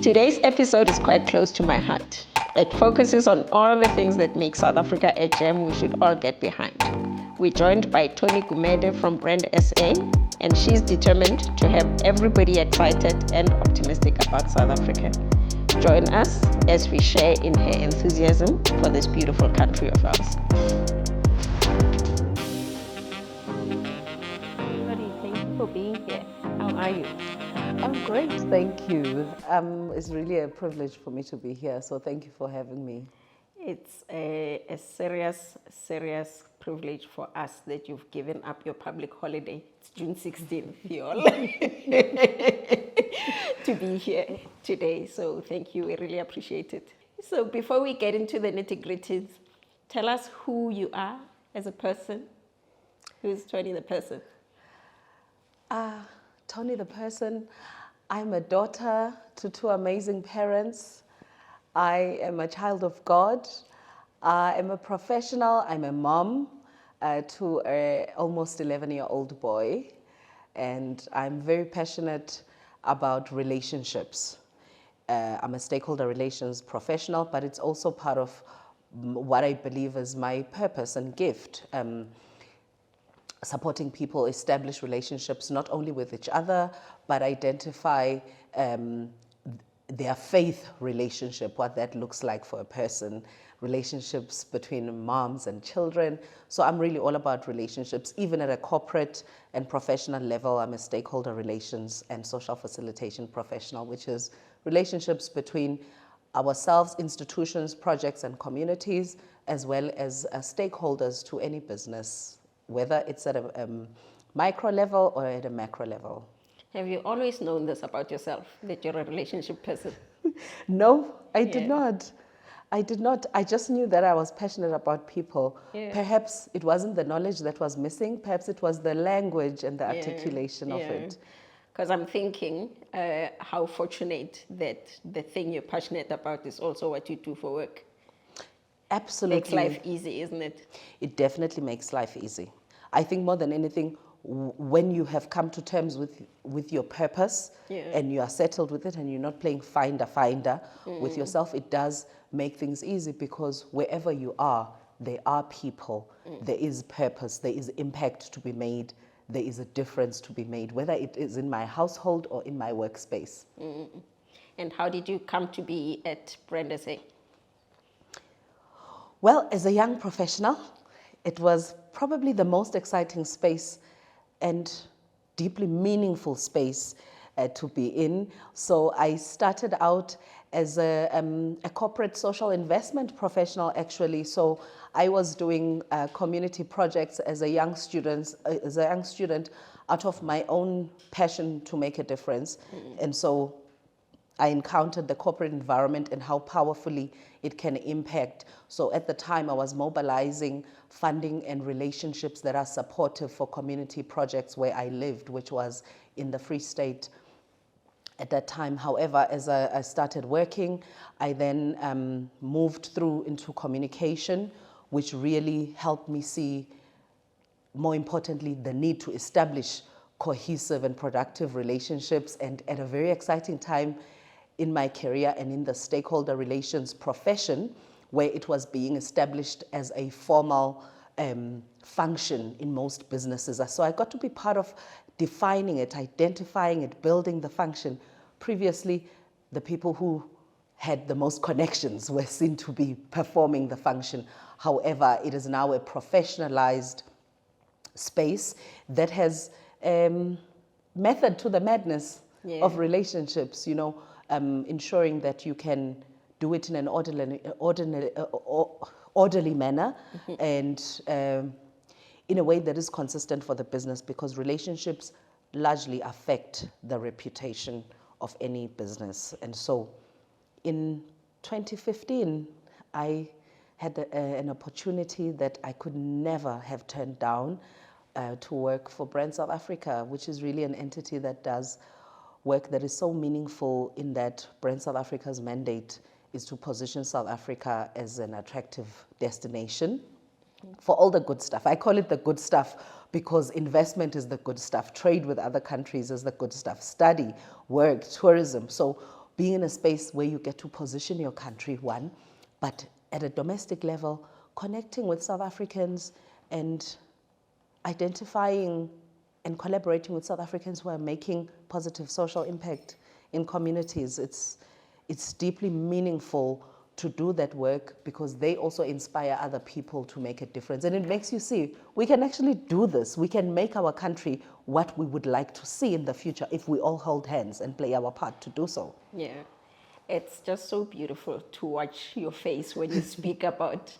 Today's episode is quite close to my heart. It focuses on all the things that make South Africa a gem we should all get behind. We're joined by Toni Gumede from Brand SA, and she's determined to have everybody excited and optimistic about South Africa. Join us as we share in her enthusiasm for this beautiful country of ours. Toni, thank you for being here. How are you? I'm great, thank you. It's really a privilege for me to be here, so thank you for having me. It's a serious privilege for us that you've given up your public holiday. It's June 16th, y'all, to be here today. So thank you, we really appreciate it. So before we get into the nitty-gritties, tell us who you are as a person. Who's Toni the person? Toni the person, I'm a daughter to two amazing parents. I am a child of God. I am a professional. I'm a mom to an almost 11-year-old boy. And I'm very passionate about relationships. I'm a stakeholder relations professional, but it's also part of what I believe is my purpose and gift. Supporting people establish relationships not only with each other, but identify their faith relationship, what that looks like for a person, relationships between moms and children. So I'm really all about relationships, even at a corporate and professional level. I'm a stakeholder relations and social facilitation professional, which is relationships between ourselves, institutions, projects, and communities, as well as stakeholders to any business, whether it's at a micro level or at a macro level. Have you always known this about yourself, that you're a relationship person? No, I did not. I did not. I just knew that I was passionate about people. Yeah. Perhaps it wasn't the knowledge that was missing. Perhaps it was the language and the articulation of it. Because I'm thinking how fortunate that the thing you're passionate about is also what you do for work. Absolutely. Makes life easy, isn't it? It definitely makes life easy. I think more than anything, when you have come to terms with your purpose and you are settled with it and you're not playing finder with yourself, it does make things easy, because wherever you are, there are people, there is purpose, there is impact to be made, there is a difference to be made, whether it is in my household or in my workspace. And how did you come to be at Brand SA? Well, as a young professional, it was probably the most exciting space and deeply meaningful space to be in. So I started out as a corporate social investment professional, actually. So I was doing community projects as a young student, out of my own passion to make a difference. And so I encountered the corporate environment and how powerfully it can impact. So at the time, I was mobilizing funding and relationships that are supportive for community projects where I lived, which was in the Free State at that time. However, as I started working, I then moved through into communication, which really helped me see, more importantly, the need to establish cohesive and productive relationships. And at a very exciting time in my career and in the stakeholder relations profession, where it was being established as a formal function in most businesses. So I got to be part of defining it, identifying it, building the function. Previously, the people who had the most connections were seen to be performing the function. However, it is now a professionalized space that has method to the madness of relationships, ensuring that you can do it in an orderly manner and in a way that is consistent for the business, because relationships largely affect the reputation of any business. And so in 2015, I had an opportunity that I could never have turned down to work for Brand South Africa, which is really an entity that does work that is so meaningful, in that Brand South Africa's mandate is to position South Africa as an attractive destination for all the good stuff. I call it the good stuff because investment is the good stuff. Trade with other countries is the good stuff. Study, work, tourism. So being in a space where you get to position your country, one, but at a domestic level, connecting with South Africans and identifying and collaborating with South Africans who are making positive social impact in communities. It's deeply meaningful to do that work because they also inspire other people to make a difference. And it makes you see, we can actually do this. We can make our country what we would like to see in the future if we all hold hands and play our part to do so. Yeah. It's just so beautiful to watch your face when you speak about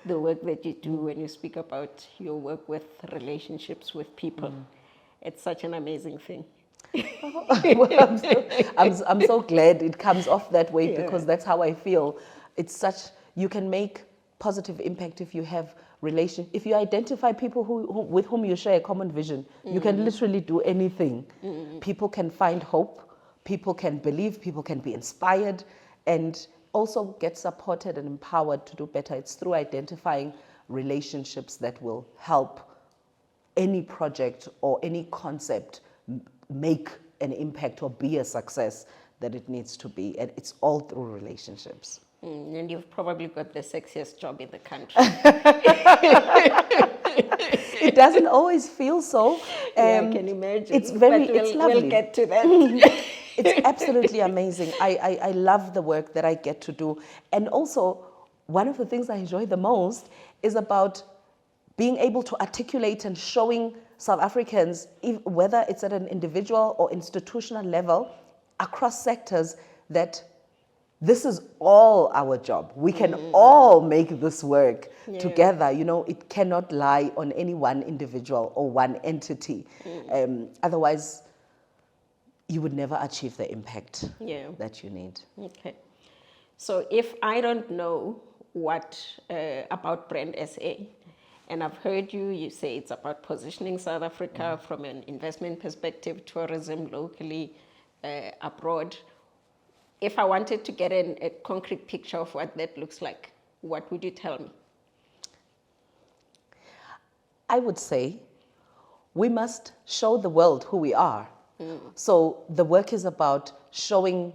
the work that you do, when you speak about your work with relationships with people. It's such an amazing thing. Well, I'm so glad it comes off that way because that's how I feel. It's such, you can make positive impact if you have if you identify people with whom you share a common vision, you can literally do anything. People can find hope, people can believe, people can be inspired, and also get supported and empowered to do better. It's through identifying relationships that will help any project or any concept make an impact or be a success that it needs to be. And it's all through relationships. And you've probably got the sexiest job in the country. It doesn't always feel so. I can imagine. It's lovely. We'll get to that. It's absolutely amazing. I love the work that I get to do. And also, one of the things I enjoy the most is about being able to articulate and showing South Africans, whether it's at an individual or institutional level, across sectors, that this is all our job. We can all make this work together. You know, it cannot lie on any one individual or one entity. Otherwise, you would never achieve the impact that you need. Okay. So if I don't know what about Brand SA, and I've heard you say it's about positioning South Africa from an investment perspective, tourism locally, abroad. If I wanted to get a concrete picture of what that looks like, what would you tell me? I would say we must show the world who we are. So the work is about showing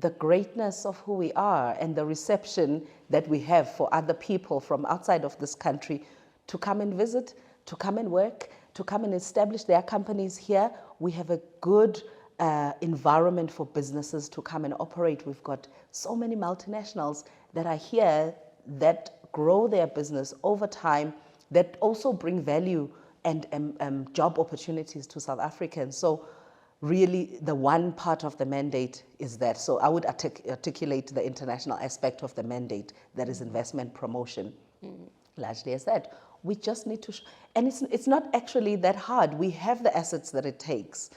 the greatness of who we are and the reception that we have for other people from outside of this country to come and visit, to come and work, to come and establish their companies here. We have a good environment for businesses to come and operate. We've got so many multinationals that are here that grow their business over time, that also bring value and job opportunities to South Africans. So really the one part of the mandate is that. So I would articulate the international aspect of the mandate, that is investment promotion, largely as that. We just need to, and it's not actually that hard. We have the assets that it takes.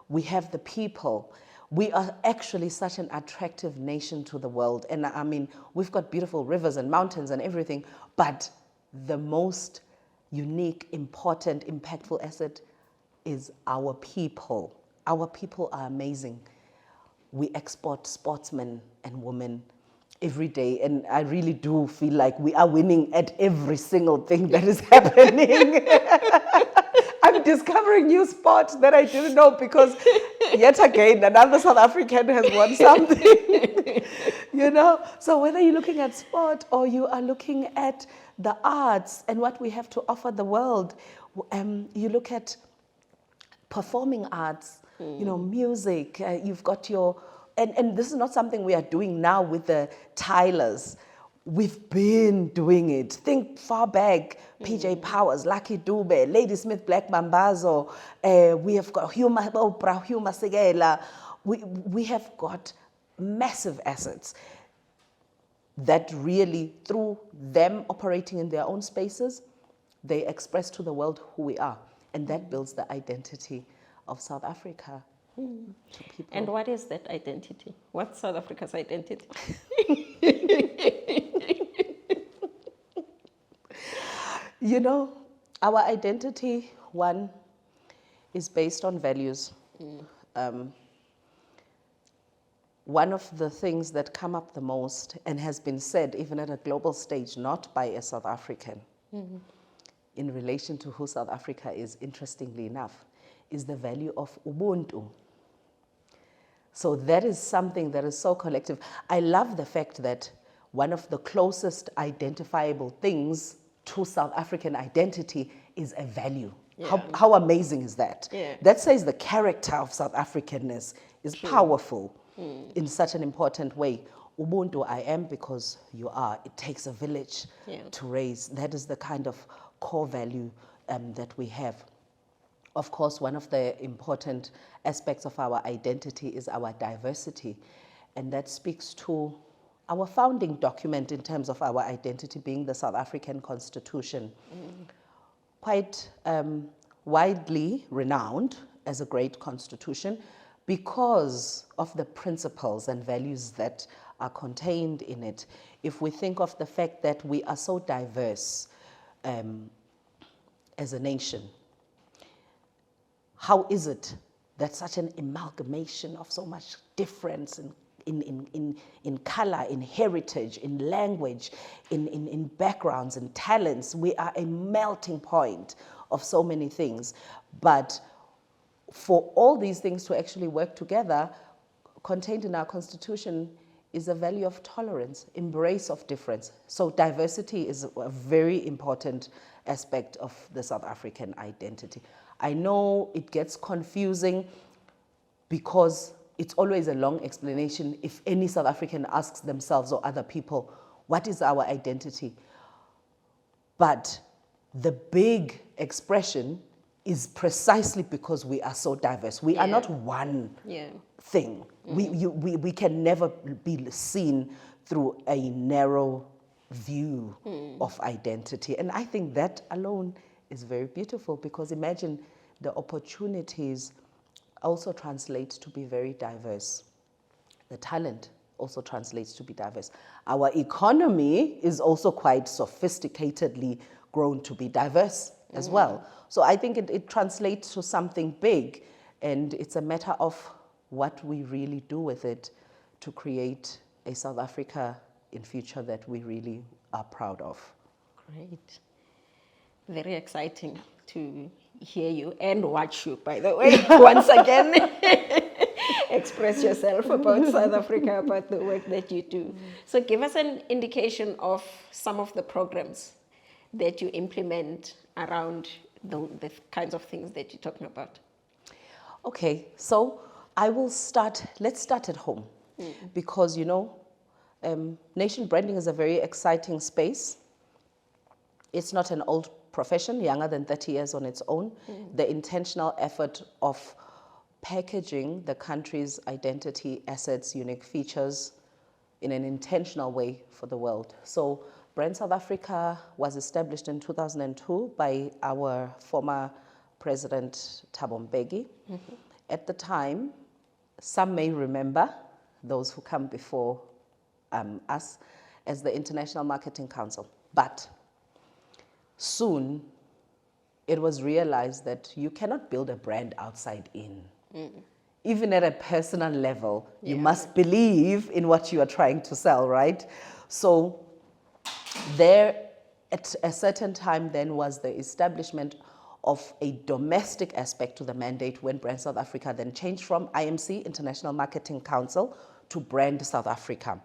We have the people. We are actually such an attractive nation to the world. And I mean, we've got beautiful rivers and mountains and everything, but the most unique, important, impactful asset is our people. Our people are amazing. We export sportsmen and women every day, and I really do feel like we are winning at every single thing that is happening. I'm discovering new sports that I didn't know because yet again, another South African has won something. You know, so whether you're looking at sport or you are looking at the arts and what we have to offer the world, you look at performing arts, you know, music, you've got your, and this is not something we are doing now with the Tylers. We've been doing it. Think far back, PJ Powers, Lucky Dube, Ladysmith Black Mambazo, we have got Oprah, Huma Segela. We have got massive assets that really, through them operating in their own spaces, they express to the world who we are. And that builds the identity of South Africa. To people. And what is that identity? What's South Africa's identity? You know, our identity, one, is based on values. One of the things that come up the most and has been said even at a global stage, not by a South African, in relation to who South Africa is, interestingly enough, is the value of Ubuntu. So that is something that is so collective. I love the fact that one of the closest identifiable things to South African identity is a value. Yeah. How amazing is that? Yeah. That says the character of South Africanness is powerful in such an important way. Ubuntu, I am because you are. It takes a village to raise. That is the kind of core value that we have. Of course, one of the important aspects of our identity is our diversity. And that speaks to our founding document in terms of our identity being the South African Constitution. Quite widely renowned as a great constitution because of the principles and values that are contained in it. If we think of the fact that we are so diverse as a nation, how is it that such an amalgamation of so much difference in color, in heritage, in language, in backgrounds and talents, we are a melting point of so many things. But for all these things to actually work together, contained in our constitution is a value of tolerance, embrace of difference. So diversity is a very important aspect of the South African identity. I know it gets confusing because it's always a long explanation if any South African asks themselves or other people, what is our identity? But the big expression is precisely because we are so diverse. We are not one thing. We can never be seen through a narrow view of identity. And I think that alone is very beautiful because imagine the opportunities also translate to be very diverse. The talent also translates to be diverse. Our economy is also quite sophisticatedly grown to be diverse as well. So I think it translates to something big, and it's a matter of what we really do with it to create a South Africa in future that we really are proud of. Great. Very exciting to hear you and watch you, by the way, once again. Express yourself about South Africa, about the work that you do. So give us an indication of some of the programs that you implement around the kinds of things that you're talking about. Okay, so I will let's start at home because, nation branding is a very exciting space. It's not an old profession, younger than 30 years on its own. The intentional effort of packaging the country's identity, assets, unique features in an intentional way for the world. So Brand South Africa was established in 2002 by our former president, Thabo Mbeki. At the time, some may remember, those who come before us, as the International Marketing Council. But soon, it was realized that you cannot build a brand outside in. Even at a personal level, you must believe in what you are trying to sell, right? So there, at a certain time then, was the establishment of a domestic aspect to the mandate when Brand South Africa then changed from IMC, International Marketing Council, to Brand South Africa,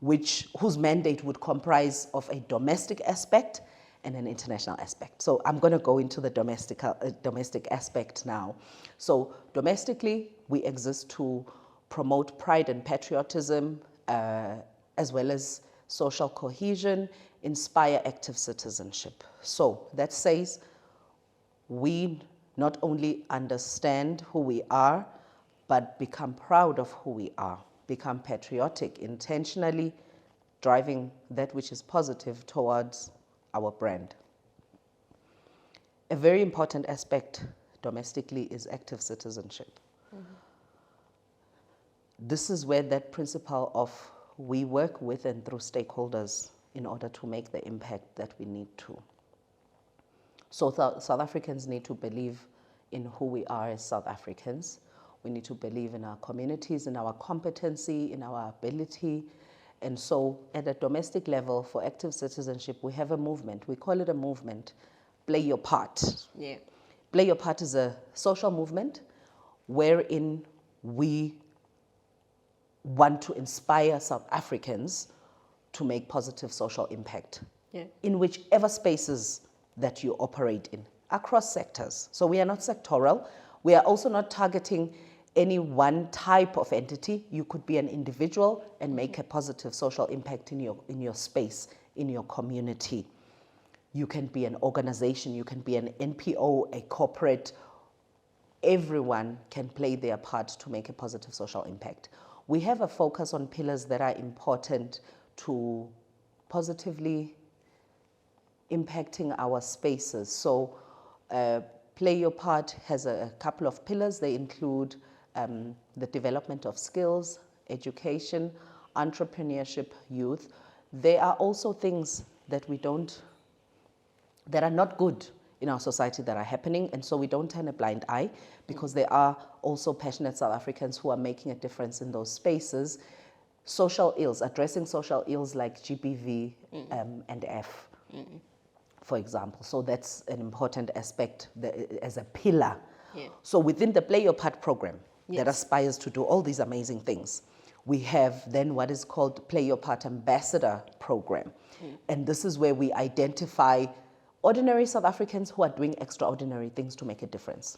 whose mandate would comprise of a domestic aspect and an international aspect. So I'm going to go into the domestic aspect now. So domestically, we exist to promote pride and patriotism, as well as social cohesion, inspire active citizenship. So that says we not only understand who we are, but become proud of who we are, become patriotic, intentionally driving that which is positive towards our brand. A very important aspect domestically is active citizenship. This is where that principle of we work with and through stakeholders in order to make the impact that we need to. So South Africans need to believe in who we are as South Africans. We need to believe in our communities, in our competency, in our ability. And so at a domestic level, for active citizenship, we have a movement. We call it a movement. Play Your Part. Yeah. Play Your Part is a social movement wherein we want to inspire South Africans to make positive social impact in whichever spaces that you operate in, across sectors. So we are not sectoral. We are also not targeting any one type of entity. You could be an individual and make a positive social impact in your space, in your community. You can be an organization, you can be an NPO, a corporate. Everyone can play their part to make a positive social impact. We have a focus on pillars that are important to positively impacting our spaces. So Play Your Part has a couple of pillars. They include the development of skills, education, entrepreneurship, youth. There are also things that that are not good in our society that are happening, and so we don't turn a blind eye, because there are also passionate South Africans who are making a difference in those spaces. Social ills, addressing social ills like GBV and F, for example. So that's an important aspect as a pillar. So within the Play Your Part program that aspires to do all these amazing things, we have then what is called Play Your Part Ambassador program. And this is where we identify ordinary South Africans who are doing extraordinary things to make a difference.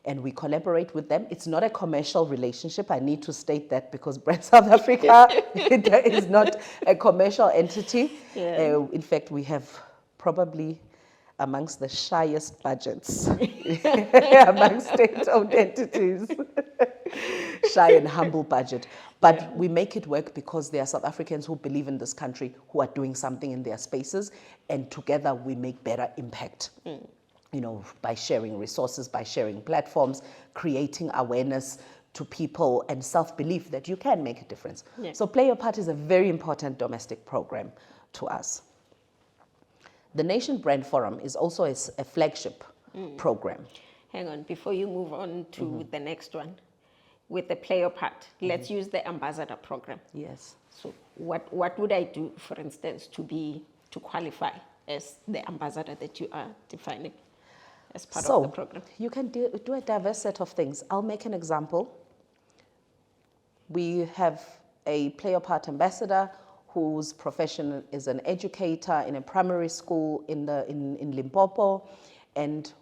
And we collaborate with them. It's not a commercial relationship. I need to state that, because Brand South Africa is not a commercial entity. In fact, we have probably amongst the shyest budgets amongst state-owned entities. Shy and humble budget. But we make it work because there are South Africans who believe in this country, who are doing something in their spaces, and together we make better impact. You know, by sharing resources, by sharing platforms, creating awareness to people and self-belief that you can make a difference. So Play Your Part is a very important domestic program to us. The Nation Brand Forum is also a flagship program. Hang on, before you move on to the next one, with the Play Your Part, let's use the ambassador program. Yes. So what would I do, for instance, to qualify as the ambassador that you are defining as part of the program? You can do a diverse set of things. I'll make an example. We have a Play Your Part ambassador whose profession is an educator in a primary school in Limpopo, and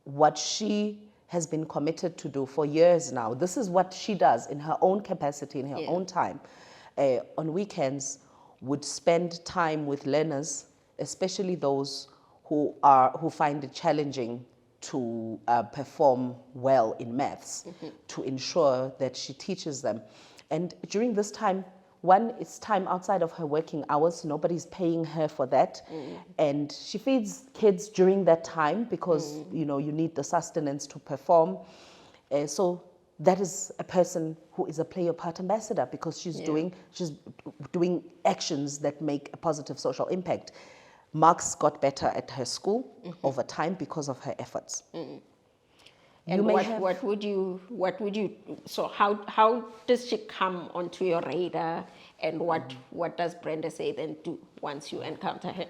what she has been committed to do for years now. This is what she does in her own capacity, in her own time. On weekends, would spend time with learners, especially those who find it challenging to perform well in maths, to ensure that she teaches them. And during this time, one, it's time outside of her working hours. Nobody's paying her for that. And she feeds kids during that time because, you know, you need the sustenance to perform. So that is a person who is a Play Your Part ambassador, because she's doing actions that make a positive social impact. Marks got better at her school over time because of her efforts. And what would you, so how does she come onto your radar, and what does Brenda say then do once you encounter her?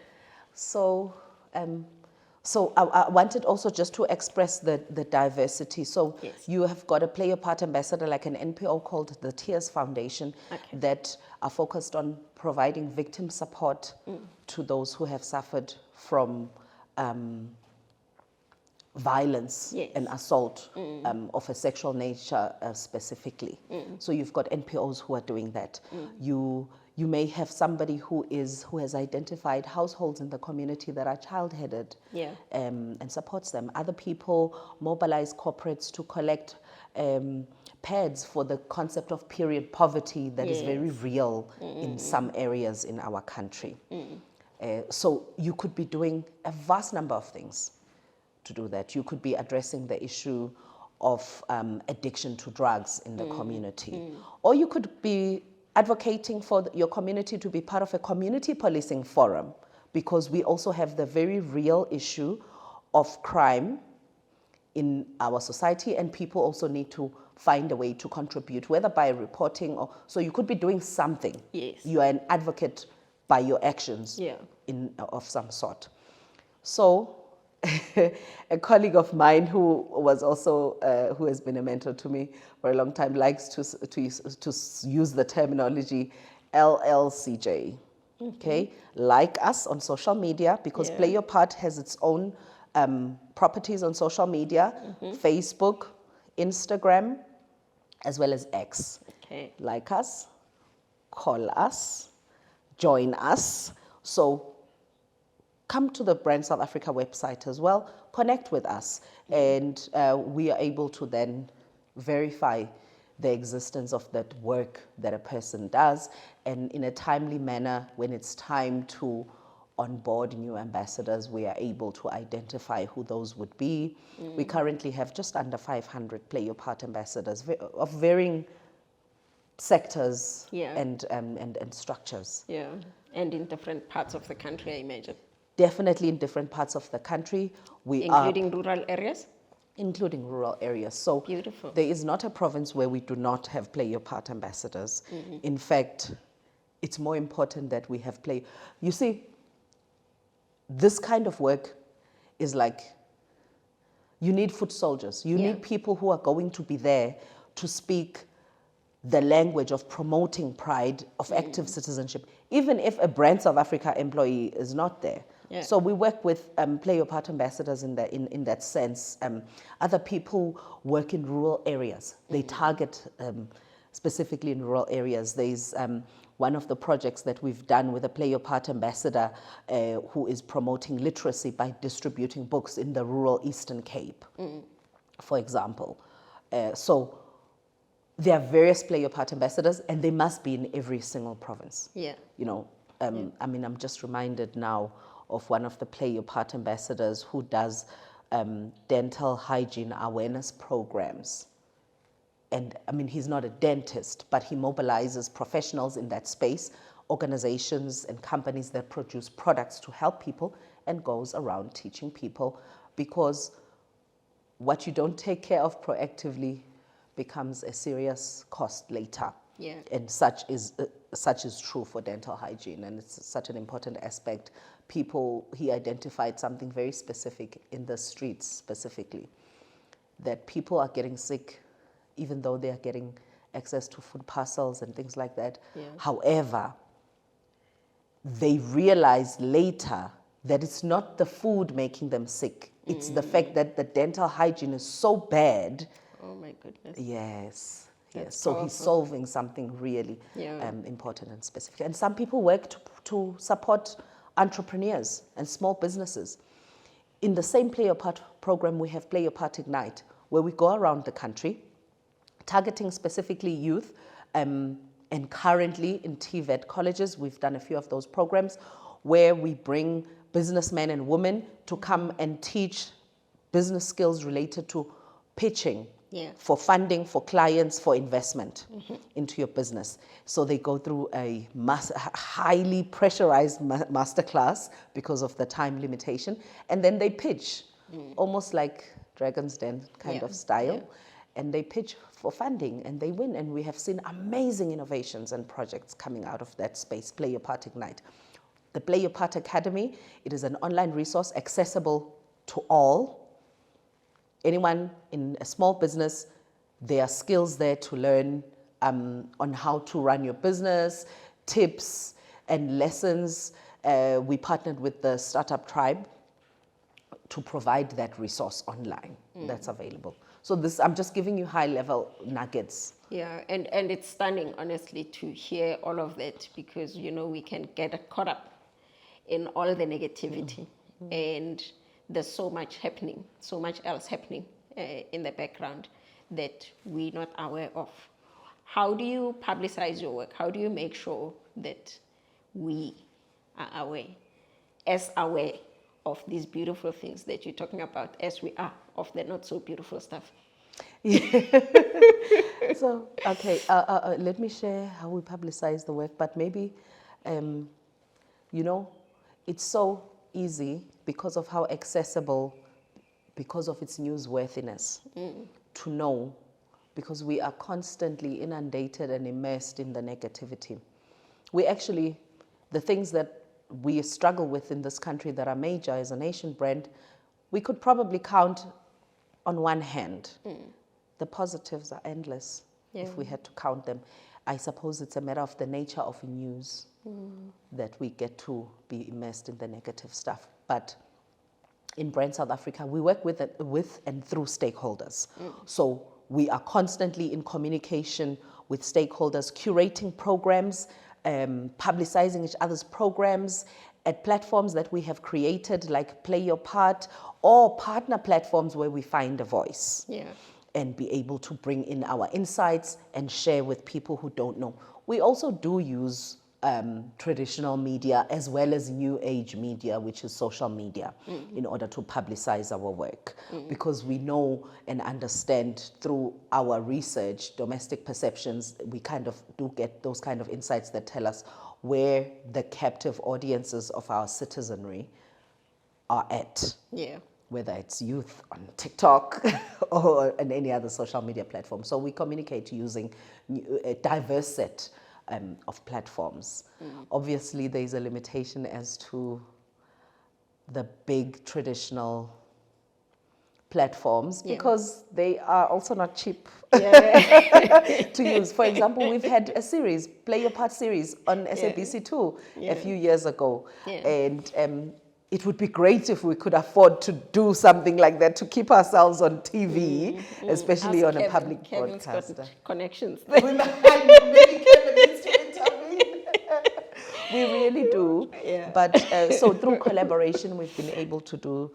So I wanted also just to express the diversity. So you have got a Play Your Part ambassador like an NPO called the Tears Foundation that are focused on providing victim support to those who have suffered from violence and assault of a sexual nature specifically. So you've got NPOs who are doing that. You may have somebody who has identified households in the community that are child-headed and supports them. Other people mobilize corporates to collect pads for the concept of period poverty that is very real in some areas in our country. So you could be doing a vast number of things to do that. You could be addressing the issue of addiction to drugs in the community. Or you could be advocating for your community to be part of a community policing forum, because we also have the very real issue of crime in our society, and people also need to find a way to contribute, whether by reporting or, so you could be doing something. You are an advocate by your actions of some sort. So a colleague of mine who was also who has been a mentor to me for a long time likes to use the terminology LLCJ. Okay, like us on social media, because Play Your Part has its own properties on social media, Facebook, Instagram, as well as X. Okay. Like us, call us, join us. So come to the Brand South Africa website as well, connect with us, and we are able to then verify the existence of that work that a person does, and in a timely manner, when it's time to onboard new ambassadors, we are able to identify who those would be. We currently have just under 500 Play Your Part ambassadors of varying sectors and structures. Yeah, and in different parts of the country, I imagine. Definitely in different parts of the country. Including rural areas? Including rural areas. So Beautiful. there is not a province where we do not have Play Your Part ambassadors. In fact, it's more important that we have You see, this kind of work is like, you need foot soldiers. You need people who are going to be there to speak the language of promoting pride, of active citizenship, even if a Brand South Africa employee is not there. Yeah. So we work with Play Your Part ambassadors in that sense. Other people work in rural areas. They target specifically in rural areas. There's one of the projects that we've done with a Play Your Part ambassador who is promoting literacy by distributing books in the rural Eastern Cape, for example. So there are various Play Your Part ambassadors, and they must be in every single province. Yeah. You know, I mean, I'm just reminded now of one of the Play Your Part ambassadors who does dental hygiene awareness programs. And I mean, he's not a dentist, but he mobilizes professionals in that space, organizations and companies that produce products to help people, and goes around teaching people, because what you don't take care of proactively becomes a serious cost later. Yeah. And such is true for dental hygiene, and it's such an important aspect. He identified something very specific in the streets specifically, that people are getting sick even though they are getting access to food parcels and things like that. Yeah. However, they realize later that it's not the food making them sick. It's the fact that the dental hygiene is so bad. Oh my goodness. Yes. Yes. So he's solving something really important and specific. And some people work to support entrepreneurs and small businesses. In the same Play Your Part program, we have Play Your Part Ignite, where we go around the country, targeting specifically youth, and currently in TVET colleges, we've done a few of those programs where we bring businessmen and women to come and teach business skills related to pitching, for funding, for clients, for investment into your business. So they go through a highly pressurized masterclass because of the time limitation, and then they pitch, almost like Dragon's Den kind of style. And they pitch for funding, and they win. And we have seen amazing innovations and projects coming out of that space, Play Your Part Ignite. The Play Your Part Academy, it is an online resource accessible to all. Anyone in a small business, there are skills there to learn on how to run your business, tips and lessons. We partnered with the Startup Tribe to provide that resource online that's available. So I'm just giving you high-level nuggets. Yeah, and it's stunning, honestly, to hear all of that, because, you know, we can get caught up in all the negativity. And there's so much happening, so much else happening in the background that we're not aware of. How do you publicize your work? How do you make sure that we are aware of these beautiful things that you're talking about, as we are of the not so beautiful stuff? So, okay, let me share how we publicize the work, but maybe, you know, it's so easy because of how accessible, because of its newsworthiness, to know, because we are constantly inundated and immersed in the negativity. We actually, the things that we struggle with in this country that are major as a nation brand, we could probably count on one hand. The positives are endless if we had to count them. I suppose it's a matter of the nature of news that we get to be immersed in the negative stuff. But in Brand South Africa, we work with and through stakeholders. So we are constantly in communication with stakeholders, curating programs, publicizing each other's programs at platforms that we have created, like Play Your Part, or partner platforms where we find a voice. And be able to bring in our insights and share with people who don't know. We also do use traditional media as well as new age media, which is social media, in order to publicize our work. Because we know and understand through our research, domestic perceptions, we kind of do get those kind of insights that tell us where the captive audiences of our citizenry are at. Whether it's youth on TikTok or on any other social media platform. So we communicate using a diverse set of platforms. Obviously, there's a limitation as to the big traditional platforms because they are also not cheap to use. For example, we've had a series, Play Your Part series on SABC2 a few years ago. And it would be great if we could afford to do something like that to keep ourselves on TV, especially on a public broadcaster. Connections. Maybe Kevin needs to intervene. We really do. But so through collaboration, we've been able to do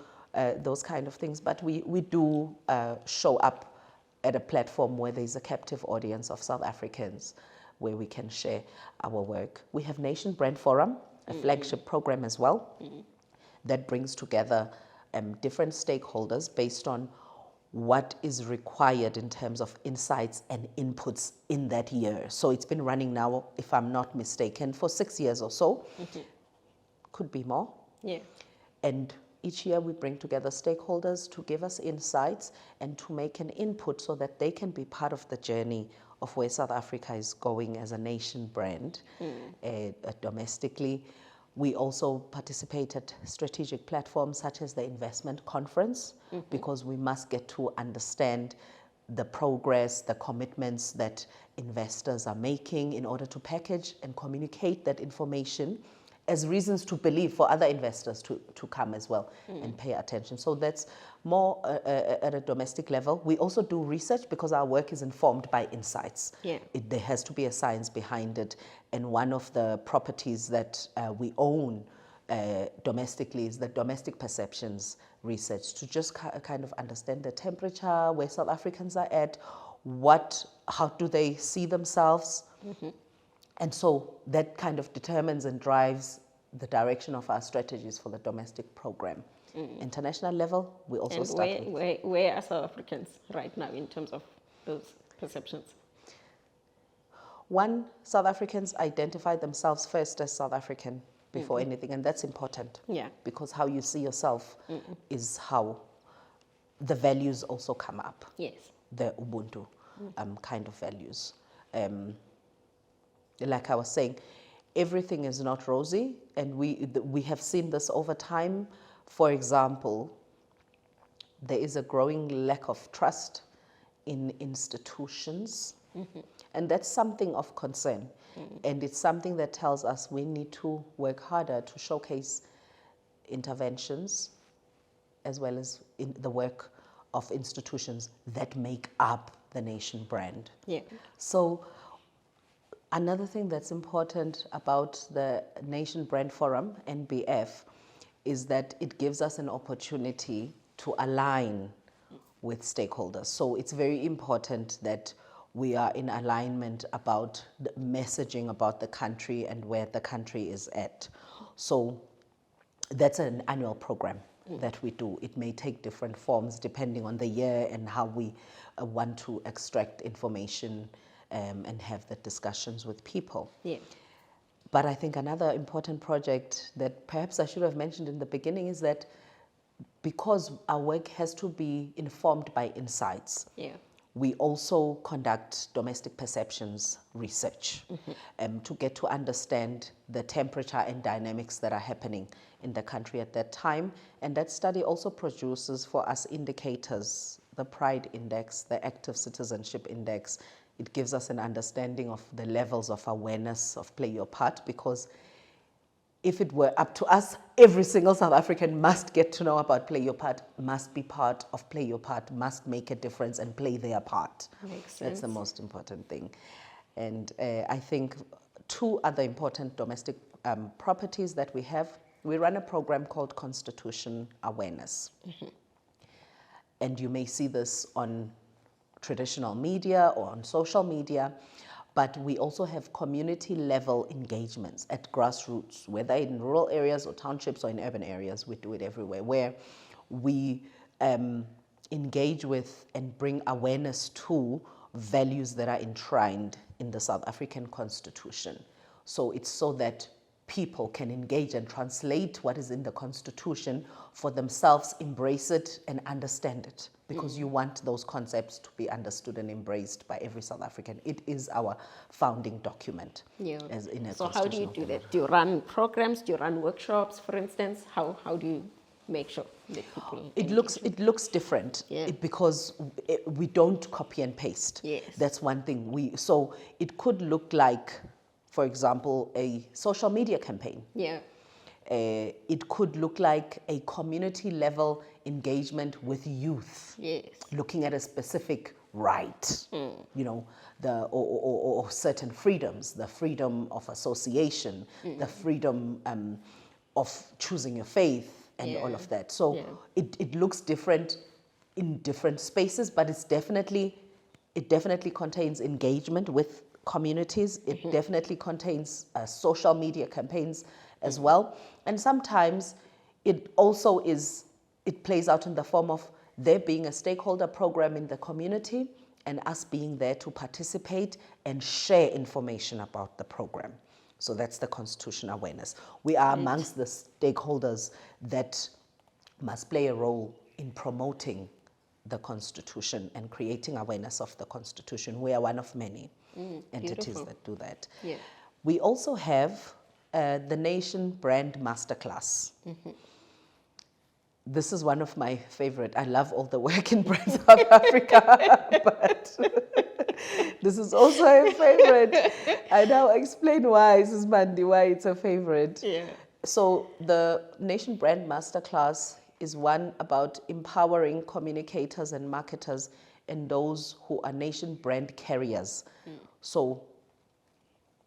those kind of things. But we do show up at a platform where there's a captive audience of South Africans where we can share our work. We have Nation Brand Forum, a flagship program as well. That brings together different stakeholders based on what is required in terms of insights and inputs in that year. So it's been running now, if I'm not mistaken, for 6 years or so. Could be more. And each year we bring together stakeholders to give us insights and to make an input so that they can be part of the journey of where South Africa is going as a nation brand domestically. We also participate at strategic platforms such as the Investment Conference because we must get to understand the progress, the commitments that investors are making in order to package and communicate that information as reasons to believe for other investors to come as well and pay attention. So that's more at a domestic level. We also do research because our work is informed by insights. There has to be a science behind it. And one of the properties that we own domestically is the domestic perceptions research to just kind of understand the temperature, where South Africans are at, how do they see themselves. And so that kind of determines and drives the direction of our strategies for the domestic program. International level, we also start with. Where are South Africans right now in terms of those perceptions? One, South Africans identify themselves first as South African before anything, and that's important. Because how you see yourself is how the values also come up. The Ubuntu kind of values. Like I was saying, everything is not rosy, and we have seen this over time. For example, there is a growing lack of trust in institutions, and that's something of concern. And it's something that tells us we need to work harder to showcase interventions as well as in the work of institutions that make up the nation brand. So another thing that's important about the Nation Brand Forum, NBF, is that it gives us an opportunity to align with stakeholders. So it's very important that we are in alignment about the messaging about the country and where the country is at. So that's an annual program that we do. It may take different forms depending on the year and how we want to extract information and have the discussions with people. But I think another important project that perhaps I should have mentioned in the beginning is that because our work has to be informed by insights, We also conduct domestic perceptions research to get to understand the temperature and dynamics that are happening in the country at that time. And that study also produces for us indicators, the Pride Index, the Active Citizenship Index. It gives us an understanding of the levels of awareness of Play Your Part, because if it were up to us, every single South African must get to know about Play Your Part, must be part of Play Your Part, must make a difference and play their part. Makes sense. That's the most important thing. And I think two other important domestic properties that we have, we run a program called Constitution Awareness. And you may see this on traditional media or on social media, but we also have community level engagements at grassroots, whether in rural areas or townships or in urban areas. We do it everywhere, where we engage with and bring awareness to values that are enshrined in the South African Constitution. So it's so that people can engage and translate what is in the Constitution for themselves, embrace it and understand it, because you want those concepts to be understood and embraced by every South African. It is our founding document. As in a So how do you do that? Do you run programs? Do you run workshops, for instance? How do you make sure that people it looks different because we don't copy and paste. Yes. That's one thing. So it could look like, for example, a social media campaign. It could look like a community level engagement with youth, looking at a specific right, you know, or certain freedoms, the freedom of association, the freedom of choosing your faith, and all of that. So it looks different in different spaces, but it definitely contains engagement with communities. It definitely contains social media campaigns as well. And sometimes it also it plays out in the form of there being a stakeholder program in the community and us being there to participate and share information about the program. So that's the Constitution Awareness. We are amongst the stakeholders that must play a role in promoting the Constitution and creating awareness of the Constitution. We are one of many entities that do that. We also have the Nation Brand Masterclass. This is one of my favorite. I love all the work in Brand South Africa, but this is also a favorite. I now explain why, Sis Mandi, why it's a favorite. So the Nation Brand Masterclass is one about empowering communicators and marketers and those who are nation brand carriers. So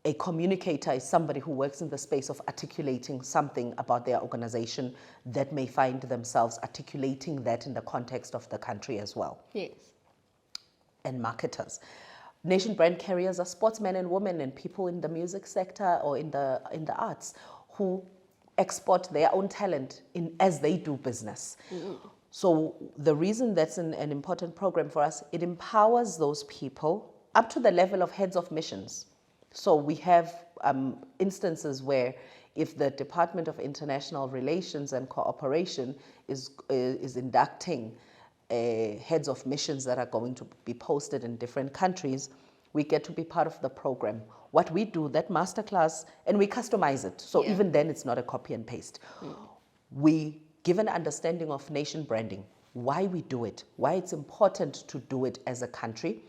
a communicator is somebody who works in the space of articulating something about their organization that may find themselves articulating that in the context of the country as well. And marketers. Nation brand carriers are sportsmen and women and people in the music sector or in the arts who export their own talent as they do business. So the reason that's an important program for us, it empowers those people up to the level of heads of missions. So we have instances where if the Department of International Relations and Cooperation is inducting heads of missions that are going to be posted in different countries, we get to be part of the program. What we do, that masterclass, and we customize it. So even then it's not a copy and paste. We give an understanding of nation branding, why we do it, why it's important to do it as a country,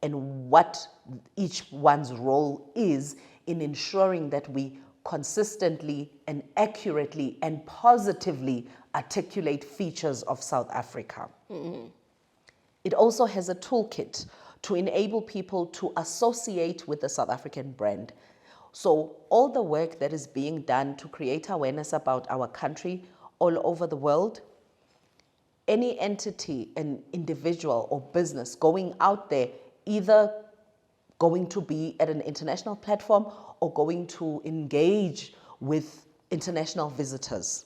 and what each one's role is in ensuring that we consistently and accurately and positively articulate features of South Africa. It also has a toolkit to enable people to associate with the South African brand. So all the work that is being done to create awareness about our country all over the world, any entity, an individual or business going out there, either going to be at an international platform or going to engage with international visitors.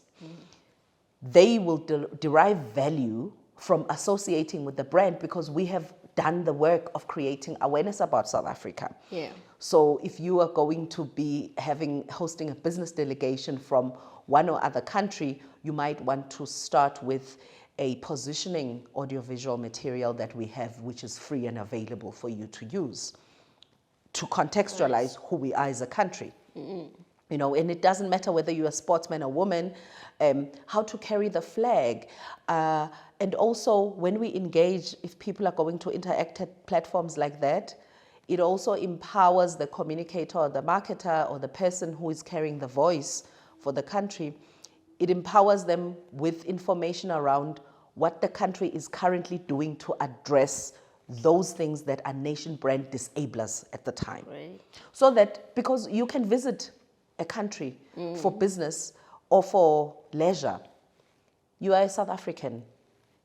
They will derive value from associating with the brand because we have done the work of creating awareness about South Africa. So if you are going to be hosting a business delegation from one or other country, you might want to start with a positioning audiovisual material that we have, which is free and available for you to use to contextualize who we are as a country. You know, and it doesn't matter whether you're a sportsman or woman, how to carry the flag. And also when we engage, if people are going to interactive platforms like that, it also empowers the communicator or the marketer or the person who is carrying the voice for the country. It empowers them with information around what the country is currently doing to address those things that are nation brand disablers at the time. Right. So that, because you can visit a country for business or for leisure, you are a South African,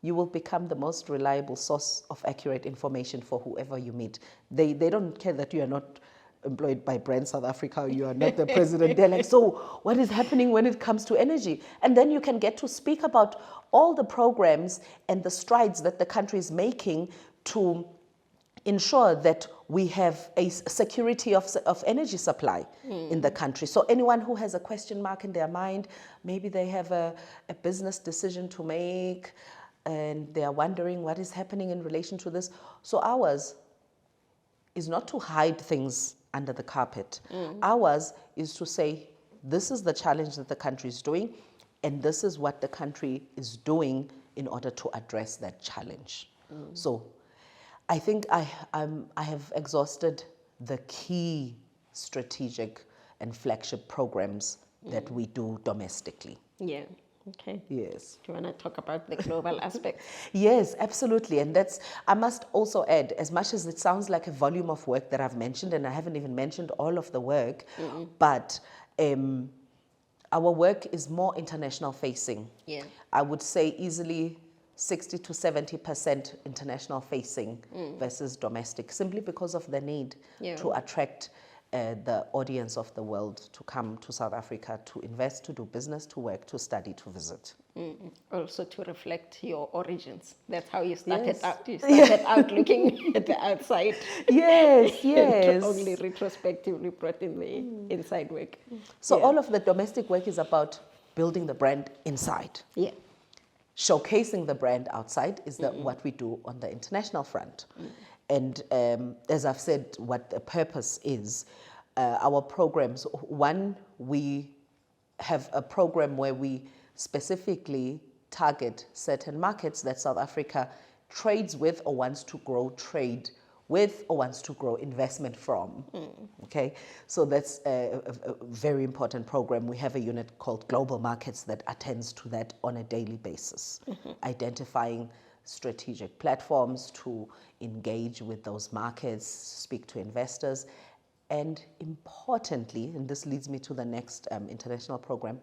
you will become the most reliable source of accurate information for whoever you meet. They don't care that you are not employed by Brand South Africa, or you are not the president. They're like, so what is happening when it comes to energy? And then you can get to speak about all the programs and the strides that the country is making to ensure that we have a security of energy supply in the country. So anyone who has a question mark in their mind, maybe they have a business decision to make and they are wondering what is happening in relation to this. So ours is not to hide things under the carpet. Ours is to say, this is the challenge that the country is doing, and this is what the country is doing in order to address that challenge. So I think I have exhausted the key strategic and flagship programs that we do domestically. Yeah. Okay. Yes. Do you want to talk about the global aspect? Yes, absolutely. And that's, I must also add, as much as it sounds like a volume of work that I've mentioned, and I haven't even mentioned all of the work, but our work is more international facing. Yeah. I would say easily 60 to 70% international facing versus domestic, simply because of the need to attract the audience of the world to come to South Africa to invest, to do business, to work, to study, to visit. Also to reflect your origins. That's how you started Yes. out. You started out looking at the outside. Yes, yes. Only retrospectively brought in the inside work. So all of the domestic work is about building the brand inside. Yeah. Showcasing the brand outside is what we do on the international front. And as I've said, what the purpose is, our programs, one, we have a program where we specifically target certain markets that South Africa trades with or wants to grow trade with or wants to grow investment from. Okay, so that's a very important program. We have a unit called Global Markets that attends to that on a daily basis, identifying strategic platforms to engage with those markets, speak to investors, and importantly, and this leads me to the next international program,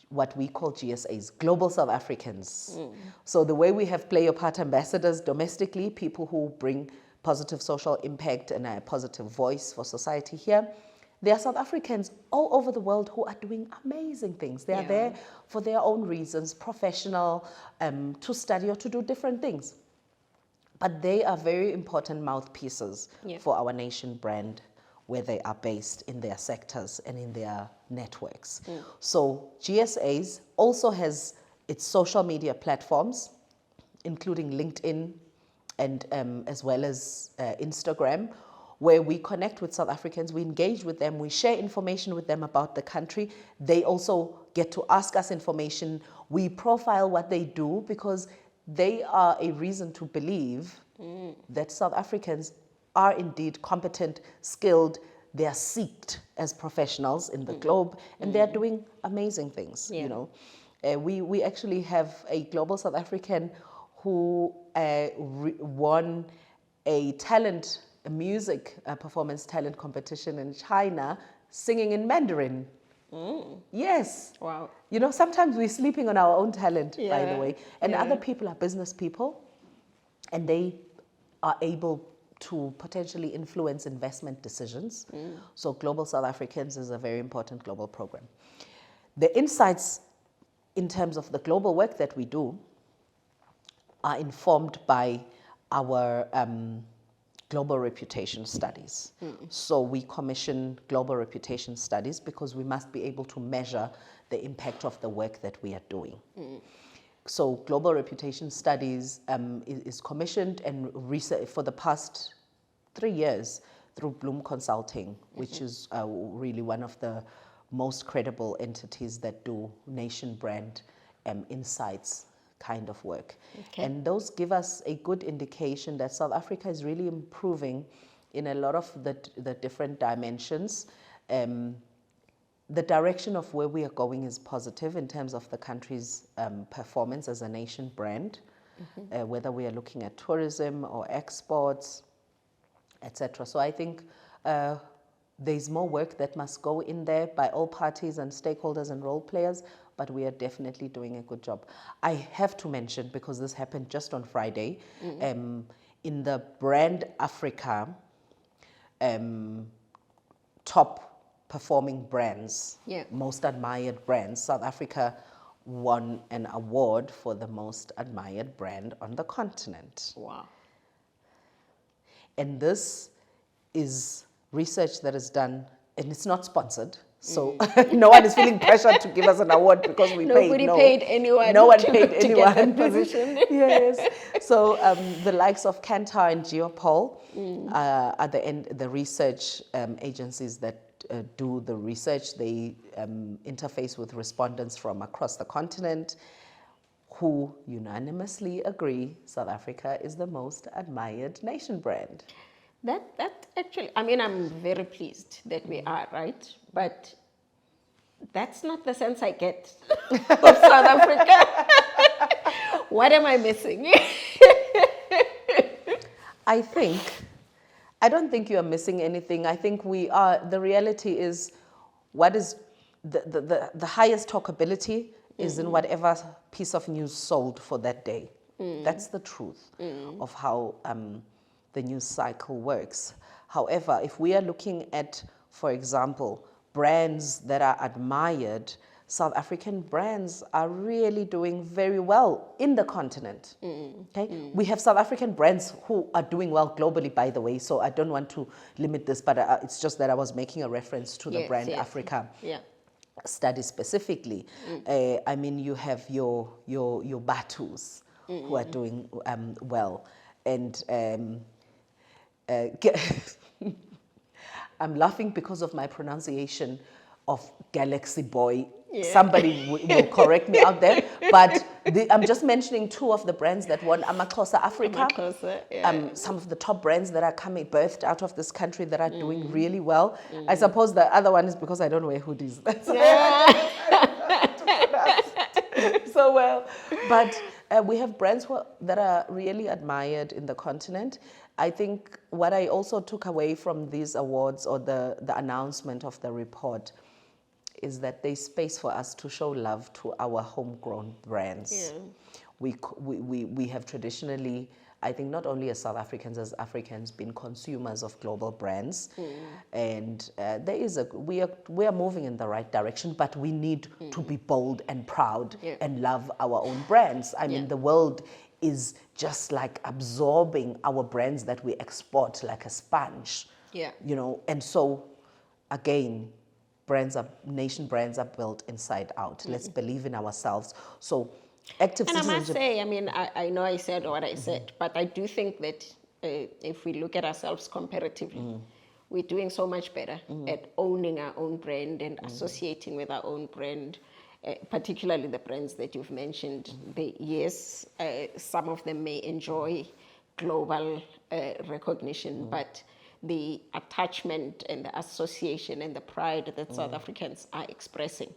what we call GSAs, Global South Africans. So the way we have Play Your Part ambassadors domestically, people who bring positive social impact and a positive voice for society here, there are South Africans all over the world who are doing amazing things. They are there for their own reasons, professional, to study or to do different things. But they are very important mouthpieces for our nation brand, where they are based in their sectors and in their networks. So GSAs also has its social media platforms, including LinkedIn and as well as Instagram, where we connect with South Africans, we engage with them, we share information with them about the country. They also get to ask us information. We profile what they do because they are a reason to believe that South Africans are indeed competent, skilled, they are seeked as professionals in the globe, and they are doing amazing things, you know. We actually have a global South African who won a music performance talent competition in China, singing in Mandarin. Yes. Wow. You know, sometimes we're sleeping on our own talent, by the way. And other people are business people, and they are able to potentially influence investment decisions. So Global South Africans is a very important global program. The insights in terms of the global work that we do are informed by our global reputation studies. So we commission global reputation studies because we must be able to measure the impact of the work that we are doing. So Global Reputation Studies is commissioned and research for the past 3 years through Bloom Consulting, which is really one of the most credible entities that do nation brand insights kind of work. Okay. And those give us a good indication that South Africa is really improving in a lot of the different dimensions. The direction of where we are going is positive in terms of the country's performance as a nation brand, whether we are looking at tourism or exports, etc. So I think there's more work that must go in there by all parties and stakeholders and role players, but we are definitely doing a good job. I have to mention, because this happened just on Friday, in the Brand Africa top performing brands, most admired brands, South Africa won an award for the most admired brand on the continent. Wow. And this is research that is done, and it's not sponsored. So no one is feeling pressure to give us an award because we paid. Nobody paid anyone. No one paid to anyone. Get that position. Yes. So the likes of Kantar and Geopol are the research agencies that do the research. They interface with respondents from across the continent who unanimously agree South Africa is the most admired nation brand. That actually, I mean, I'm very pleased that we are, right? But that's not the sense I get of South Africa. What am I missing? I don't think you are missing anything. I think we are, the reality is what is the highest talkability is in whatever piece of news sold for that day. That's the truth of how the news cycle works. However, if we are looking at, for example, brands that are admired, South African brands are really doing very well in the continent. Okay, we have South African brands who are doing well globally, by the way. So I don't want to limit this, but it's just that I was making a reference to the Brand Africa study specifically. I mean, you have your Batus who are doing well, and I'm laughing because of my pronunciation of Galaxy Boy. Somebody will correct me out there, but I'm just mentioning two of the brands that won Amaxhosa Africa. Some of the top brands that are coming, birthed out of this country, that are doing really well. I suppose the other one is because I don't wear hoodies. So well, but we have brands that are really admired in the continent. I think what I also took away from these awards, or the announcement of the report, is that there's space for us to show love to our homegrown brands. We have traditionally, I think, not only as South Africans, as Africans, been consumers of global brands, and we are moving in the right direction, but we need to be bold and proud and love our own brands. I mean, the world is just like absorbing our brands that we export like a sponge. You know, and so again, nation brands are built inside out. Let's believe in ourselves. So active citizenship. And I must say, I mean, I know I said what I said, but I do think that if we look at ourselves comparatively, we're doing so much better at owning our own brand and associating with our own brand, particularly the brands that you've mentioned. Some of them may enjoy global recognition, but the attachment and the association and the pride that South Africans are expressing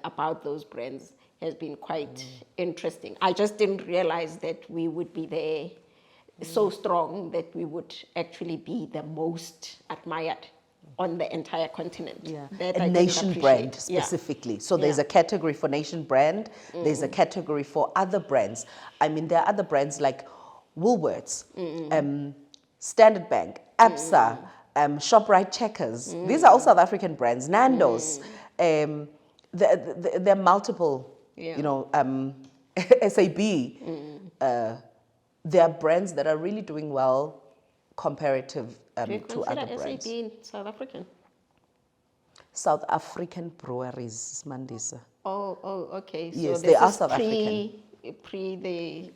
about those brands has been quite interesting. I just didn't realize that we would be there so strong that we would actually be the most admired on the entire continent. A nation brand specifically. So there's a category for nation brand, there's a category for other brands. I mean, there are other brands like Woolworths, Standard Bank, Absa, ShopRite Checkers. These are all South African brands. Nando's. There are multiple, you know, SAB. There are brands that are really doing well comparative to other brands. SAB South African? South African breweries, Mandisa. Okay. So Yes, this they are is South African. pre the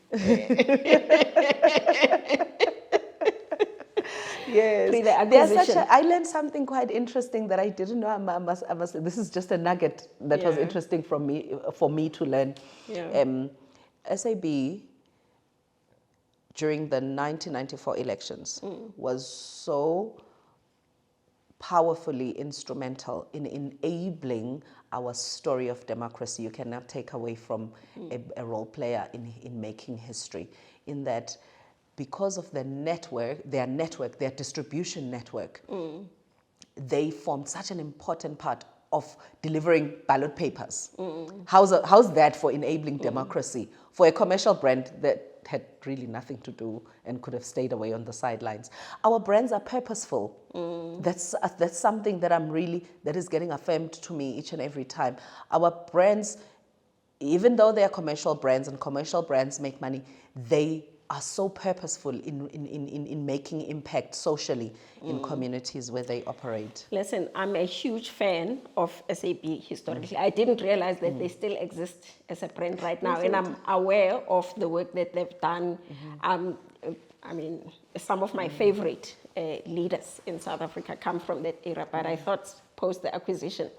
Yes, pre the there's such acquisition. I learned something quite interesting that I didn't know. I must. This is just a nugget that was Yeah. interesting for me to learn. Yeah. SAB during the 1994 elections was so powerfully instrumental in enabling our story of democracy. You cannot take away from a role player in making history, in that because of their distribution network, they formed such an important part of delivering ballot papers. How's that for enabling democracy for a commercial brand that had really nothing to do and could have stayed away on the sidelines? Our brands are purposeful. That's something that is getting affirmed to me each and every time. Our brands, even though they are commercial brands and commercial brands make money, they are so purposeful in making impact socially in communities where they operate. Listen, I'm a huge fan of SAP historically. I didn't realize that they still exist as a brand right now, and I'm aware of the work that they've done. I mean, some of my favorite leaders in South Africa come from that era, but I thought post the acquisition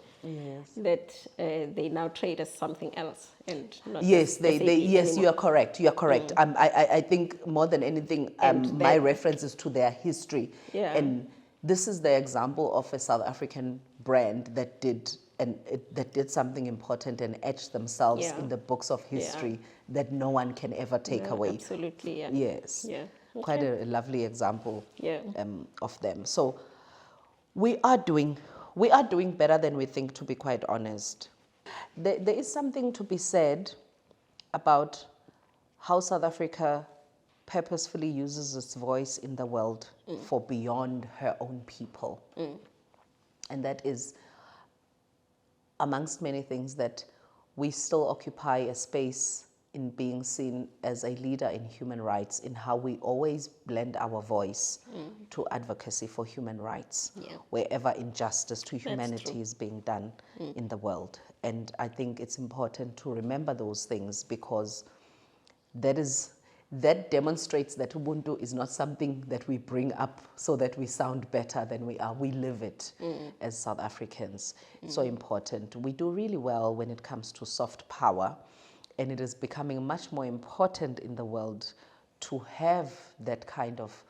that they now trade as something else and not Yes, as SAP anymore. you are correct. You are correct. I think more than anything, my reference is to their history. Yeah. And this is the example of a South African brand that did something important and etched themselves in the books of history that no one can ever take away. Absolutely, yeah. Yes. Yeah. Quite a lovely example of them. So we are doing better than we think, to be quite honest. There is something to be said about how South Africa purposefully uses its voice in the world for beyond her own people. And that is, amongst many things, that we still occupy a space in being seen as a leader in human rights, in how we always blend our voice to advocacy for human rights, wherever injustice to humanity is being done in the world. And I think it's important to remember those things, because that demonstrates that Ubuntu is not something that we bring up so that we sound better than we are. We live it as South Africans. So important. We do really well when it comes to soft power, and it is becoming much more important in the world to have that kind of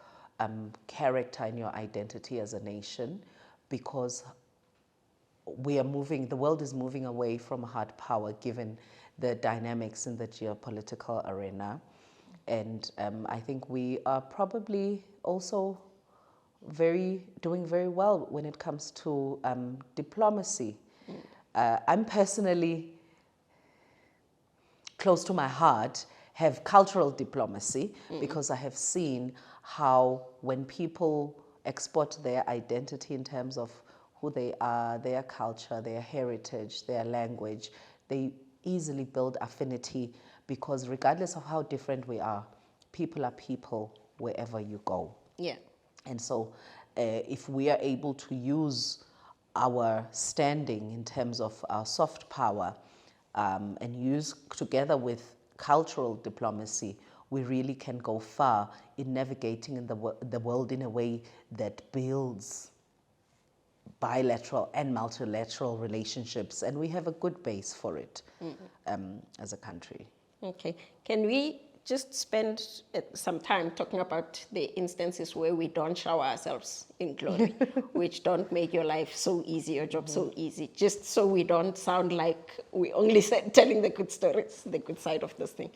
character in your identity as a nation, because the world is moving away from hard power given the dynamics in the geopolitical arena. And I think we are probably also doing very well when it comes to diplomacy. I'm personally, close to my heart, have cultural diplomacy, because I have seen how when people export their identity in terms of who they are, their culture, their heritage, their language, they easily build affinity, because regardless of how different we are, people are people wherever you go. Yeah. And so if we are able to use our standing in terms of our soft power and use together with cultural diplomacy, we really can go far in navigating in the world in a way that builds bilateral and multilateral relationships, and we have a good base for it as a country. Okay. Can we just spend some time talking about the instances where we don't shower ourselves in glory, which don't make your life so easy, your job so easy, just so we don't sound like we only telling the good stories, the good side of this thing?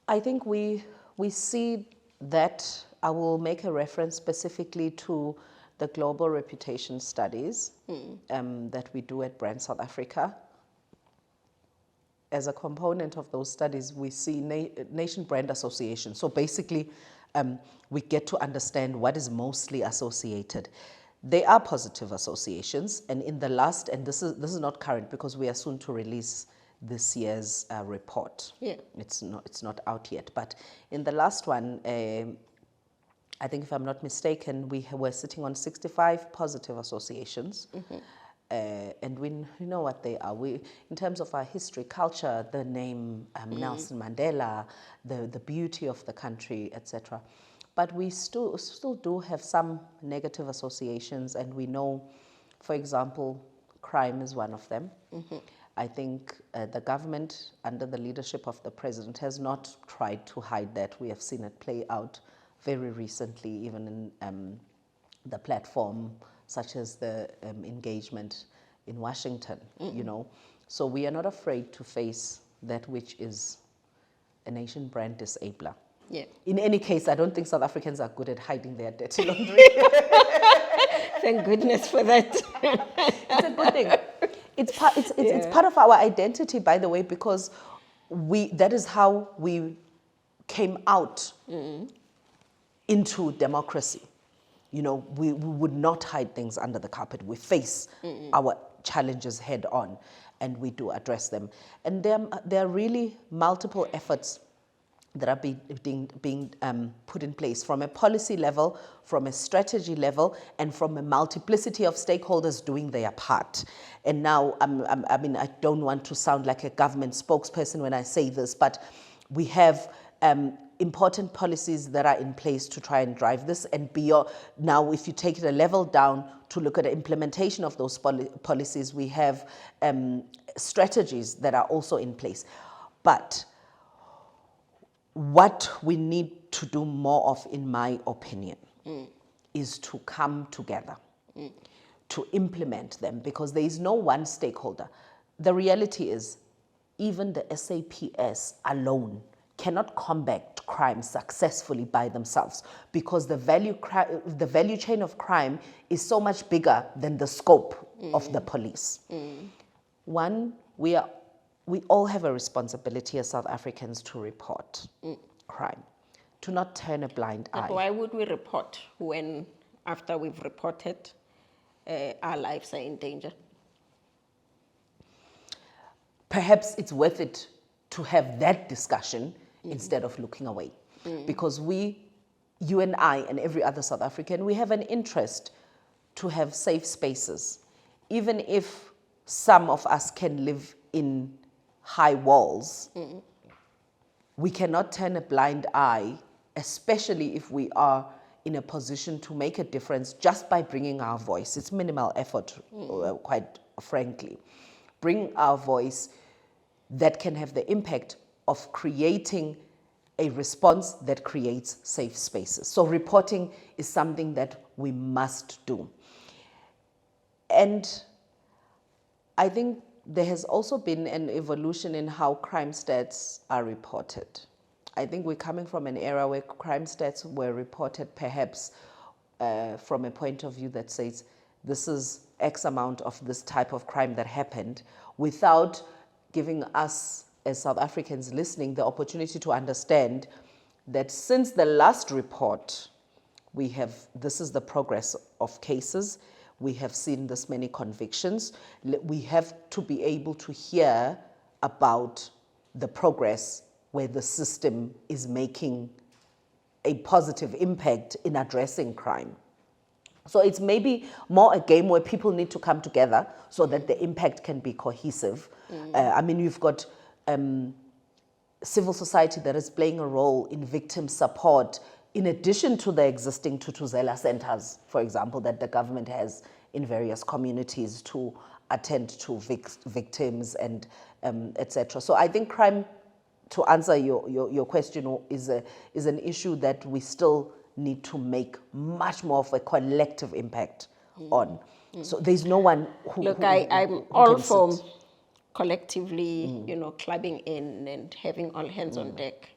I think we see that. I will make a reference specifically to the global reputation studies that we do at Brand South Africa. As a component of those studies, we see nation brand association. So basically, we get to understand what is mostly associated. They are positive associations, and in the last, and this is not current because we are soon to release this year's report. Yeah. It's not out yet, but in the last one, I think if I'm not mistaken, we were sitting on 65 positive associations. and we know what they are. In terms of our history, culture, the name Nelson Mandela, the beauty of the country, etc. But we still do have some negative associations, and we know, for example, crime is one of them. I think the government, under the leadership of the president, has not tried to hide that. We have seen it play out very recently, even in the platform, such as the engagement in Washington, you know. So we are not afraid to face that which is a nation brand disabler. Yeah. In any case, I don't think South Africans are good at hiding their dirty laundry. Thank goodness for that. It's a good thing. It's part of our identity, by the way, because that is how we came out into democracy. You know, we would not hide things under the carpet. We face our challenges head on, and we do address them. And there are really multiple efforts that are being put in place from a policy level, from a strategy level, and from a multiplicity of stakeholders doing their part. And now, I mean, I don't want to sound like a government spokesperson when I say this, but we have important policies that are in place to try and drive this. And beyond, now, if you take it a level down to look at the implementation of those policies, we have strategies that are also in place. But what we need to do more of, in my opinion, is to come together, to implement them, because there is no one stakeholder. The reality is, even the SAPS alone cannot combat crime successfully by themselves, because the value chain of crime is so much bigger than the scope of the police. One, we all have a responsibility as South Africans to report crime, to not turn a blind eye. Why would we report when, after we've reported, our lives are in danger? Perhaps it's worth it to have that discussion instead of looking away. Because you and I and every other South African, we have an interest to have safe spaces. Even if some of us can live in high walls, we cannot turn a blind eye, especially if we are in a position to make a difference just by bringing our voice. It's minimal effort, quite frankly. Bring our voice that can have the impact of creating a response that creates safe spaces. So reporting is something that we must do. And I think there has also been an evolution in how crime stats are reported. I think we're coming from an era where crime stats were reported perhaps from a point of view that says this is X amount of this type of crime that happened, without giving us as South Africans listening the opportunity to understand that since the last report, this is the progress of cases. We have seen this many convictions. We have to be able to hear about the progress where the system is making a positive impact in addressing crime. So it's maybe more a game where people need to come together so that the impact can be cohesive. I mean, you've got civil society that is playing a role in victim support, in addition to the existing Tutuzela centers, for example, that the government has in various communities to attend to victims and etc. So I think crime, to answer your question, is an issue that we still need to make much more of a collective impact on. So there's no one who... Look, I'm all for collectively, clubbing in and having all hands on deck.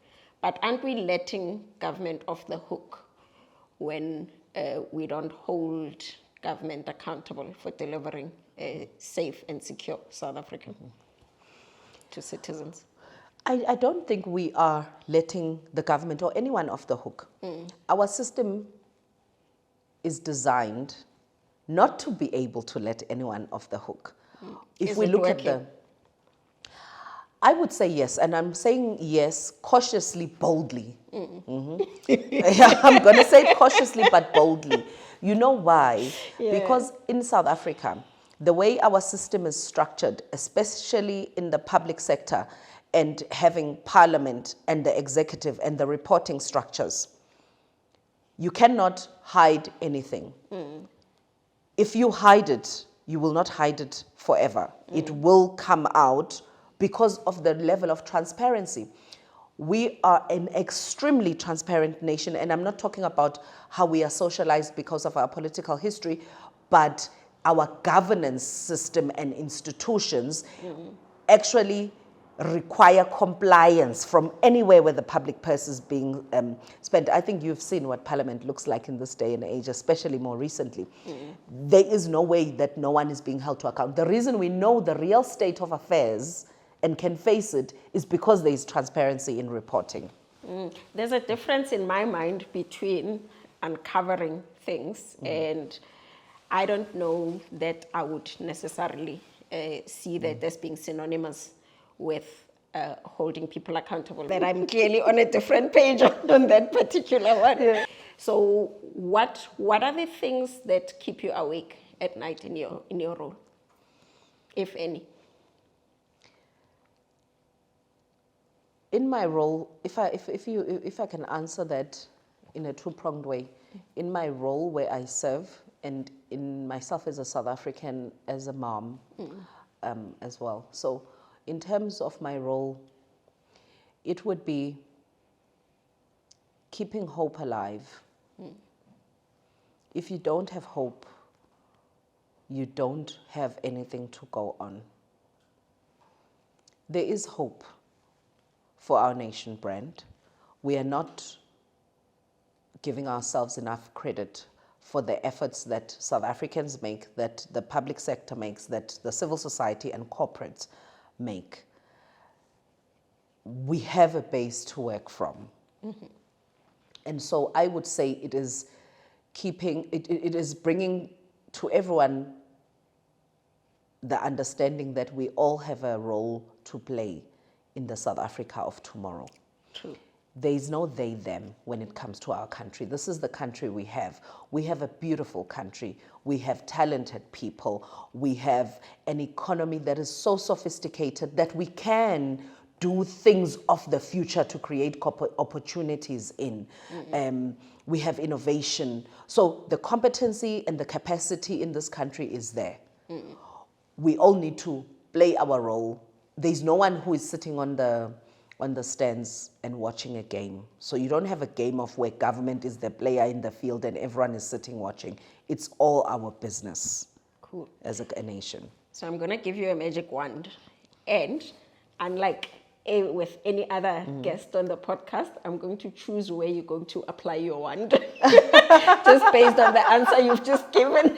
But aren't we letting government off the hook when we don't hold government accountable for delivering a safe and secure South Africa to citizens? I don't think we are letting the government or anyone off the hook. Our system is designed not to be able to let anyone off the hook. If we look at I would say yes, and I'm saying yes cautiously, boldly. Yeah, I'm going to say it cautiously but boldly. You know why? Yeah. Because in South Africa, The way our system is structured, especially in the public sector, and having parliament and the executive and the reporting structures, you cannot hide anything. If you hide it, you will not hide it forever. It will come out because of the level of transparency. We are an extremely transparent nation, and I'm not talking about how we are socialized because of our political history, but our governance system and institutions actually require compliance from anywhere where the public purse is being spent. I think you've seen what Parliament looks like in this day and age, especially more recently. There is no way that no one is being held to account. The reason we know the real state of affairs and can face it is because there is transparency in reporting. There's a difference in my mind between uncovering things and I don't know that I would necessarily see that as being synonymous with holding people accountable. That I'm clearly on a different page on that particular one. Yeah. So what are the things that keep you awake at night in your role, if any? In my role, if I can answer that in a two-pronged way, in my role where I serve and in myself as a South African, as a mom as well. So in terms of my role, it would be keeping hope alive. If you don't have hope, you don't have anything to go on. There is hope for our nation, Brand. We are not giving ourselves enough credit for the efforts that South Africans make, that the public sector makes, that the civil society and corporates make. We have a base to work from. And so I would say it is it is bringing to everyone the understanding that we all have a role to play in the South Africa of tomorrow. True. There is no they, them when it comes to our country. This is the country we have. We have a beautiful country. We have talented people. We have an economy that is so sophisticated that we can do things of the future to create opportunities in. We have innovation. So the competency and the capacity in this country is there. We all need to play our role. There's no one who is sitting on the stands and watching a game. So you don't have a game of where government is the player in the field and everyone is sitting watching. It's all our business. Cool. As a nation. So I'm going to give you a magic wand. And unlike with any other guest on the podcast, I'm going to choose where you're going to apply your wand. Just based on the answer you've just given.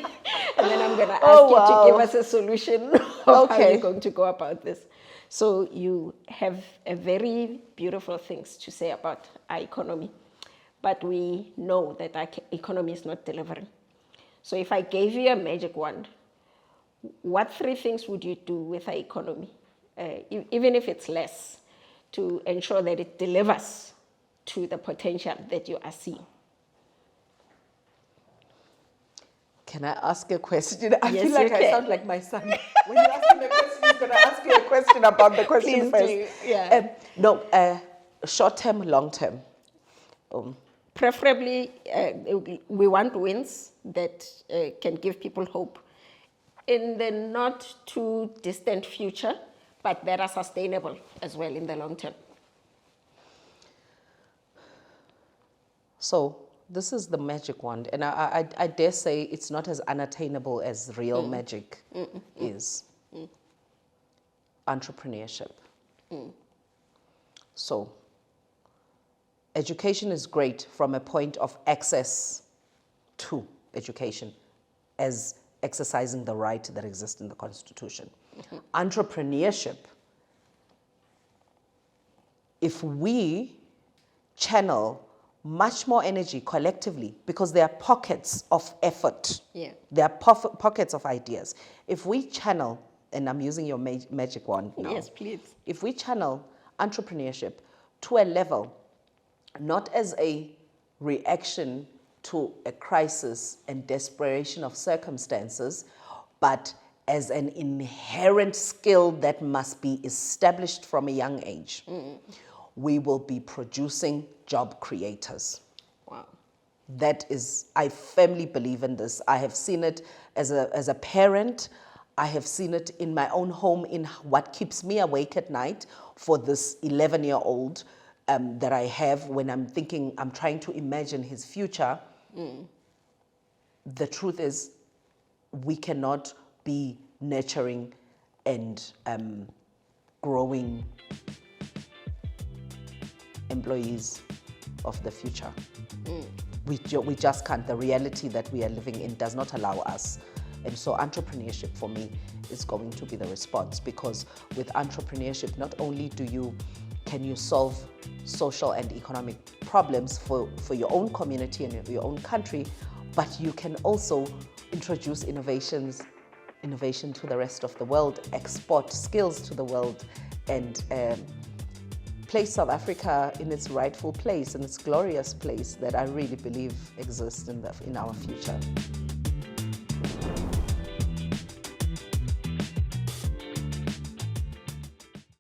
And then I'm going to ask you to give us a solution of how you're going to go about this. So you have a very beautiful things to say about our economy, but we know that our economy is not delivering. So if I gave you a magic wand, what 3 things would you do with our economy, even if it's less, to ensure that it delivers to the potential that you are seeing? Can I ask a question? I Yes, feel like you I can. sound like my son. When you ask him a question, he's going to ask you a question about the question Please first. do, yeah. No, short-term, long-term. Preferably, we want wins that can give people hope in the not too distant future, but that are sustainable as well in the long term. So this is the magic wand, and I dare say it's not as unattainable as real magic is. Entrepreneurship. So education is great from a point of access to education as exercising the right that exists in the Constitution. Entrepreneurship, if we channel much more energy collectively, because there are pockets of effort, there are pockets of ideas. If we channel, and I'm using your magic wand now. Yes, please. If we channel entrepreneurship to a level, not as a reaction to a crisis and desperation of circumstances, but as an inherent skill that must be established from a young age, we will be producing job creators. Wow. That is, I firmly believe in this. I have seen it as a parent. I have seen it in my own home, in what keeps me awake at night for this 11-year-old that I have when I'm thinking, I'm trying to imagine his future. The truth is, we cannot be nurturing and growing employees of the future. We just can't. The reality that we are living in does not allow us. And so entrepreneurship for me is going to be the response, because with entrepreneurship, not only can you solve social and economic problems for your own community and your own country, but you can also introduce innovation to the rest of the world, export skills to the world, and place South Africa in its rightful place, in its glorious place that I really believe exists in our future.